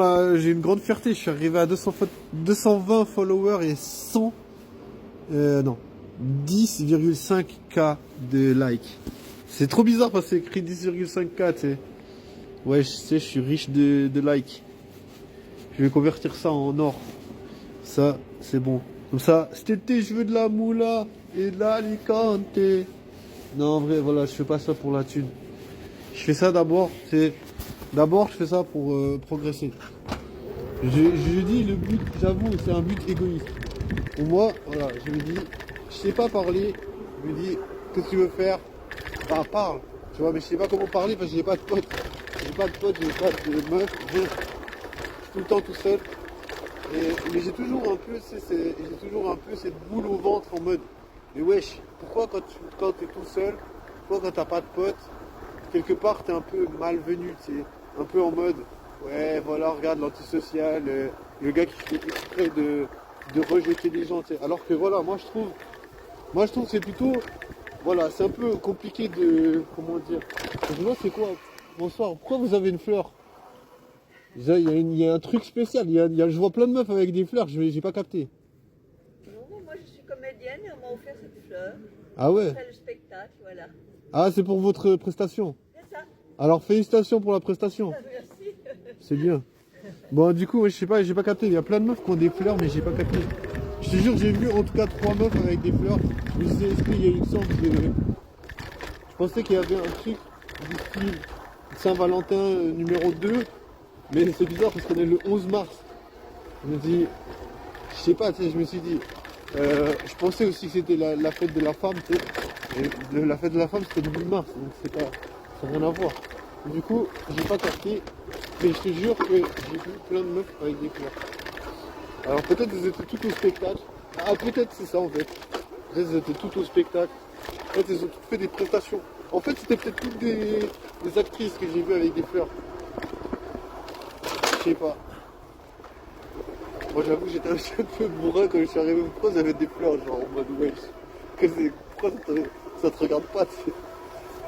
J'ai une grande fierté, je suis arrivé à 220 followers et 100, non, 10,5K de likes. C'est trop bizarre parce que c'est écrit 10,5K, tu sais. Ouais, je sais, je suis riche de likes. Je vais convertir ça en or. Ça, c'est bon. Comme ça, cet été, je veux de la moula et de l'Alicante. Non, en vrai, voilà, je fais pas ça pour la thune. Je fais ça d'abord, D'abord, je fais ça pour progresser. Je dis le but, j'avoue, c'est un but égoïste. Pour moi, voilà, je me dis, je sais pas parler, je me dis, qu'est-ce que tu veux faire? Bah, parle, tu vois, mais je sais pas comment parler parce que j'ai pas de potes. J'ai pas de potes, j'ai pas de meuf, je suis tout le temps tout seul. Mais j'ai toujours un peu, j'ai toujours un peu cette boule au ventre en mode, mais wesh, pourquoi quand t'es tout seul, pourquoi quand t'as pas de potes, quelque part t'es un peu malvenu, tu sais, un peu en mode, ouais, voilà, regarde l'antisocial, le gars qui fait exprès de rejeter des gens, tu sais. Alors que voilà, moi je trouve que c'est plutôt, voilà, c'est un peu compliqué comment dire. Je vois c'est quoi? Bonsoir, pourquoi vous avez une fleur? Déjà, il y a un truc spécial, je vois plein de meufs avec des fleurs, j'ai pas capté. Non, moi je suis comédienne et on m'a offert cette fleur. Ah ouais? Après le spectacle, voilà. Ah, c'est pour votre prestation. C'est ça. Alors félicitations pour la prestation. Merci. C'est bien. Bon, du coup, ouais, je sais pas, j'ai pas capté. Il y a plein de meufs qui ont des fleurs, mais j'ai pas capté. Je te jure, j'ai vu en tout cas 3 meufs avec des fleurs. Je me disais, est-ce qu'il y a une sorte de. Je pensais qu'il y avait un truc du style Saint-Valentin numéro 2, mais c'est bizarre parce qu'on est le 11 mars. Je me dis, je sais pas, tu sais, je me suis dit. Je pensais aussi que c'était la fête de la femme, tu sais. Et la fête de la femme, c'était le 8 mars, donc ça n'a rien à voir. Du coup, j'ai pas capté. Mais je te jure que j'ai vu plein de meufs avec des fleurs. Alors peut-être qu'ils étaient tout au spectacle. Ah peut-être c'est ça en fait. Peut-être qu'ils étaient tout au spectacle. Peut-être ils ont toutes fait des prestations. En fait c'était peut-être toutes des actrices que j'ai vues avec des fleurs. Je sais pas. Moi j'avoue j'étais un peu bourrin quand je suis arrivé. Pourquoi vous avez des fleurs genre en mode wesh? Pourquoi ça te regarde pas tu sais.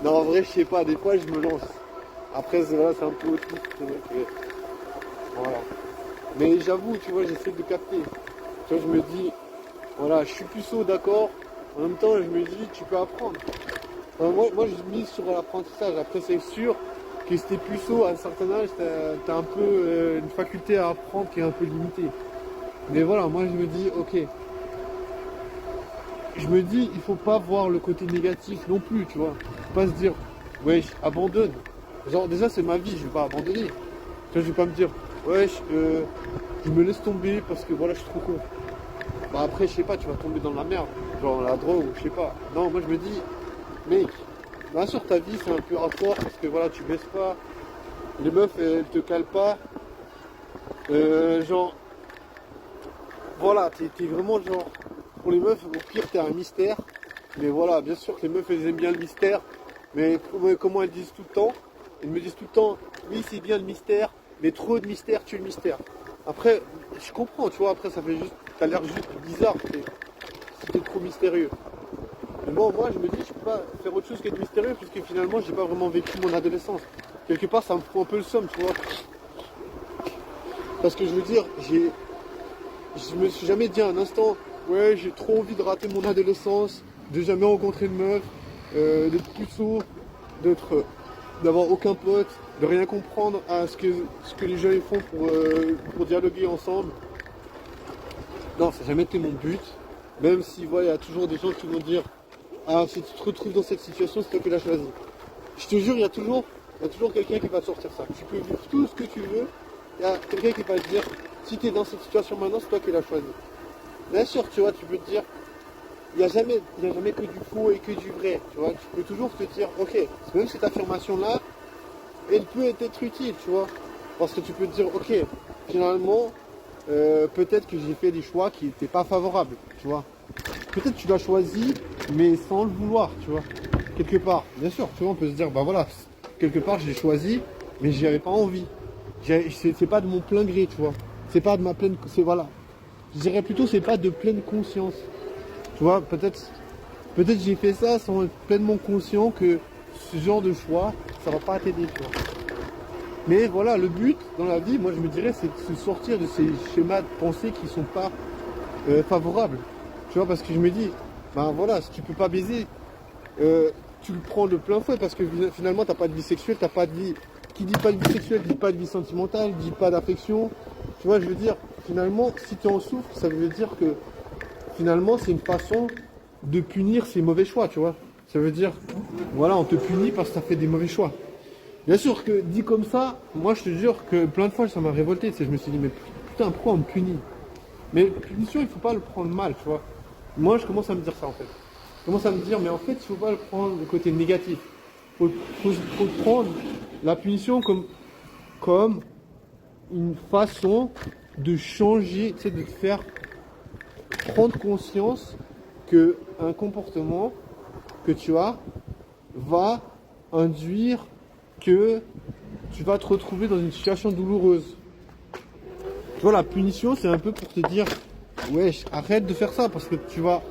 Non en vrai je sais pas, des fois je me lance. Après c'est un peu autiste. Voilà. Mais j'avoue, tu vois, j'essaie de capter. Tu vois, je me dis, voilà, je suis puceau, d'accord. En même temps, je me dis, tu peux apprendre. Enfin, moi, je mise sur l'apprentissage. Après, c'est sûr que si t'es puceau, à un certain âge, t'as un peu une faculté à apprendre qui est un peu limitée. Mais voilà, moi, je me dis, ok. Je me dis, il faut pas voir le côté négatif non plus, tu vois. Faut pas se dire, ouais, abandonne. Genre, déjà, c'est ma vie, je vais pas abandonner. Tu vois, je vais pas me dire, ouais, je me laisse tomber parce que voilà, je suis trop con. Bah après, je sais pas, tu vas tomber dans la merde, genre la drogue ou je sais pas. Non, moi je me dis, mec, bien sûr ta vie c'est un peu rapport parce que voilà, tu baisses pas, les meufs elles te calent pas. Genre, voilà, t'es vraiment genre, pour les meufs, au pire t'es un mystère. Mais voilà, bien sûr que les meufs elles aiment bien le mystère, mais comment elles disent tout le temps? Elles me disent tout le temps, oui c'est bien le mystère, mais trop de mystère tue le mystère. Après, je comprends, tu vois, après ça fait juste, t'as l'air juste bizarre, si t'es trop mystérieux. Mais bon, moi je me dis, je peux pas faire autre chose qu'être mystérieux, puisque finalement j'ai pas vraiment vécu mon adolescence. Quelque part ça me fout un peu le somme, tu vois. Parce que je veux dire, je me suis jamais dit un instant, ouais j'ai trop envie de rater mon adolescence, de jamais rencontrer une meuf, d'être puceau, d'avoir aucun pote, de rien comprendre à ce que les gens ils font pour dialoguer ensemble. Non, ça n'a jamais été mon but. Même si voilà, il y a toujours des gens qui vont dire, ah si tu te retrouves dans cette situation, c'est toi qui l'as choisi. Je te jure, il y a toujours quelqu'un qui va te sortir ça. Tu peux vivre tout ce que tu veux, il y a quelqu'un qui va te dire, si tu es dans cette situation maintenant, c'est toi qui l'as choisi. Bien sûr, tu vois, tu peux te dire, il n'y a jamais que du faux et que du vrai. Tu vois, tu peux toujours te dire, ok, même cette affirmation-là, elle peut être utile, tu vois. Parce que tu peux te dire, ok, finalement, peut-être que j'ai fait des choix qui n'étaient pas favorables, tu vois. Peut-être que tu l'as choisi, mais sans le vouloir, tu vois. Quelque part, bien sûr, tu vois, on peut se dire, bah voilà, quelque part je l'ai choisi, mais j'y avais pas envie. C'est pas de mon plein gré, tu vois. C'est pas de ma pleine, c'est voilà. Je dirais plutôt, c'est pas de pleine conscience. Tu vois, peut-être j'ai fait ça sans être pleinement conscient que ce genre de choix, ça va pas t'aider, tu vois. Mais voilà, le but dans la vie, moi je me dirais, c'est de se sortir de ces schémas de pensée qui sont pas favorables. Tu vois, parce que je me dis, ben voilà, si tu peux pas baiser, tu le prends de plein fouet parce que finalement t'as pas de vie sexuelle, t'as pas de vie. Qui dit pas de vie sexuelle, dit pas de vie sentimentale, dit pas d'affection. Tu vois, je veux dire, finalement, si tu en souffres, ça veut dire que finalement c'est une façon de punir ses mauvais choix, tu vois. Ça veut dire, voilà, on te punit parce que tu as fait des mauvais choix. Bien sûr que dit comme ça, moi je te jure que plein de fois ça m'a révolté, tu sais, je me suis dit, mais putain, pourquoi on me punit? Mais punition, il faut pas le prendre mal, tu vois. Moi je commence à me dire ça en fait. Je commence à me dire, mais en fait, il faut pas le prendre le côté négatif. Faut prendre la punition comme une façon de changer, tu sais, de te faire prendre conscience que un comportement que tu as va induire que tu vas te retrouver dans une situation douloureuse. Tu vois, la punition, c'est un peu pour te dire, wesh, arrête de faire ça parce que tu vas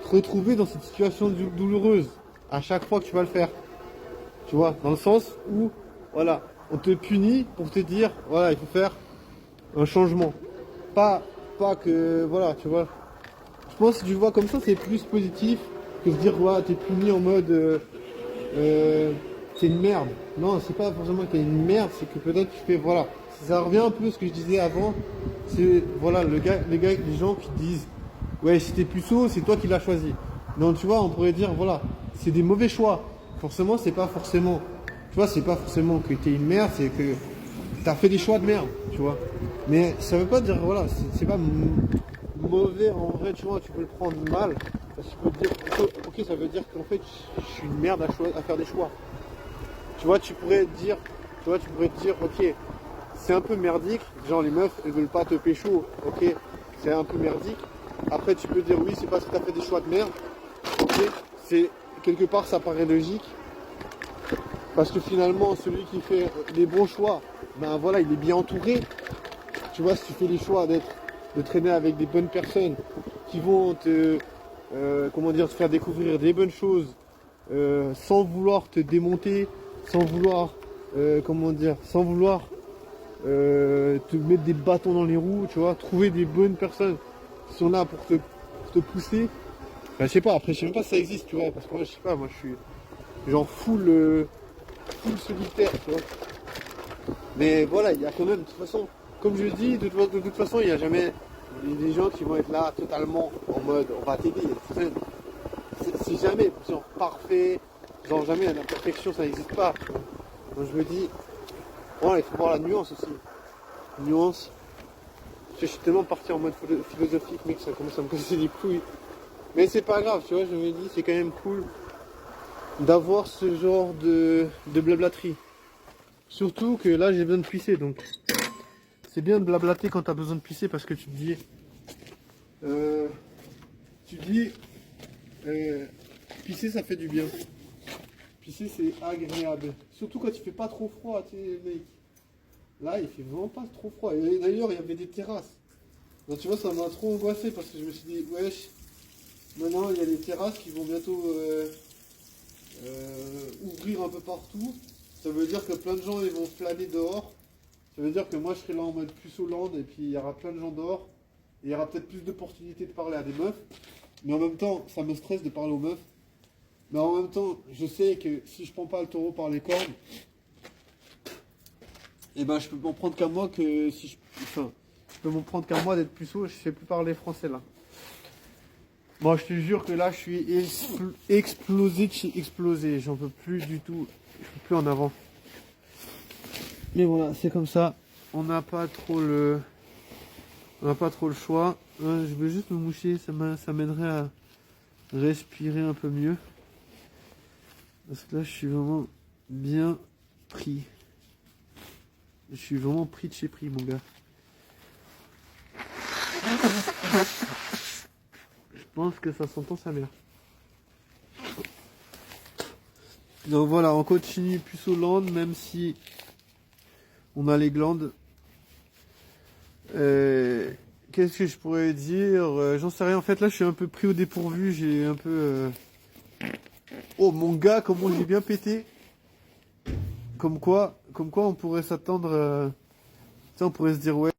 te retrouver dans cette situation douloureuse à chaque fois que tu vas le faire. Tu vois, dans le sens où, voilà, on te punit pour te dire, voilà, il faut faire un changement. Pas que, voilà, tu vois. Je pense que si tu le vois comme ça, c'est plus positif que de dire, ouais, t'es puni en mode, c'est une merde. Non, c'est pas forcément que t'es une merde, c'est que peut-être tu fais, voilà. Ça revient un peu à ce que je disais avant. C'est, voilà, les gens qui disent, ouais, si t'es puceau, c'est toi qui l'as choisi. Donc, tu vois, on pourrait dire, voilà, c'est des mauvais choix. Forcément, c'est pas forcément, tu vois, c'est pas forcément que t'es une merde, c'est que t'as fait des choix de merde, tu vois. Mais ça veut pas dire, voilà, c'est pas mauvais en vrai, tu vois, tu peux le prendre mal. Parce que tu peux te dire, ok, ça veut dire qu'en fait, je suis une merde à faire des choix. Tu vois, tu pourrais te dire, ok, c'est un peu merdique, genre les meufs, elles veulent pas te pécho, ok, c'est un peu merdique. Après, tu peux dire, oui, c'est parce que tu as fait des choix de merde, ok, c'est, quelque part, ça paraît logique. Parce que finalement, celui qui fait les bons choix, ben voilà, il est bien entouré. Tu vois, si tu fais les choix de traîner avec des bonnes personnes qui vont te, te faire découvrir des bonnes choses, sans vouloir te démonter, sans vouloir, sans vouloir te mettre des bâtons dans les roues, tu vois, trouver des bonnes personnes qui sont là pour te pousser. Enfin, je sais pas, après je sais même pas si ça existe, tu vois, parce que moi je sais pas, moi je suis genre full solitaire, tu vois. Mais voilà, il y a quand même, de toute façon, comme je dis, de toute façon, il n'y a jamais des gens qui vont être là totalement en mode on va t'aider. C'est jamais genre parfait, genre jamais la perfection, ça n'existe pas. Donc je me dis, voilà, il faut voir la nuance aussi. Nuance. Je suis tellement parti en mode philosophique, mec, ça commence à me casser les couilles. Mais c'est pas grave, tu vois, je me dis, c'est quand même cool d'avoir ce genre de blablaterie. Surtout que là, j'ai besoin de pisser, donc c'est bien de blablater quand tu as besoin de pisser parce que tu te dis, pisser ça fait du bien. Pisser c'est agréable. Surtout quand il fait pas trop froid, tu sais, mec. Là, il fait vraiment pas trop froid. Et d'ailleurs, il y avait des terrasses. Donc tu vois, ça m'a trop angoissé parce que je me suis dit, wesh, maintenant il y a des terrasses qui vont bientôt ouvrir un peu partout. Ça veut dire que plein de gens ils vont flâner dehors. Ça veut dire que moi je serai là en mode puceau land et puis il y aura plein de gens dehors. Et il y aura peut-être plus d'opportunités de parler à des meufs. Mais en même temps, ça me stresse de parler aux meufs. Mais en même temps, je sais que si je prends pas le taureau par les cornes, et ben je peux m'en prendre qu'à moi que si je. Enfin, je peux m'en prendre qu'à moi d'être puceau, je sais plus parler français là. Moi je te jure que là je suis explosé de chez explosé. J'en peux plus du tout. Je peux plus en avant. Mais voilà, c'est comme ça. On n'a pas trop le choix. Je vais juste me moucher, ça m'aiderait à respirer un peu mieux. Parce que là, je suis vraiment bien pris. Je suis vraiment pris de chez pris, mon gars. Je pense que ça s'entend sa mère. Donc voilà, on continue puceau land, même si on a les glandes. Qu'est-ce que je pourrais dire? J'en sais rien. En fait, là, je suis un peu pris au dépourvu. J'ai un peu... Oh, mon gars, comment j'ai bien pété. Comme quoi, comme quoi on pourrait s'attendre. Tu sais, on pourrait se dire, ouais.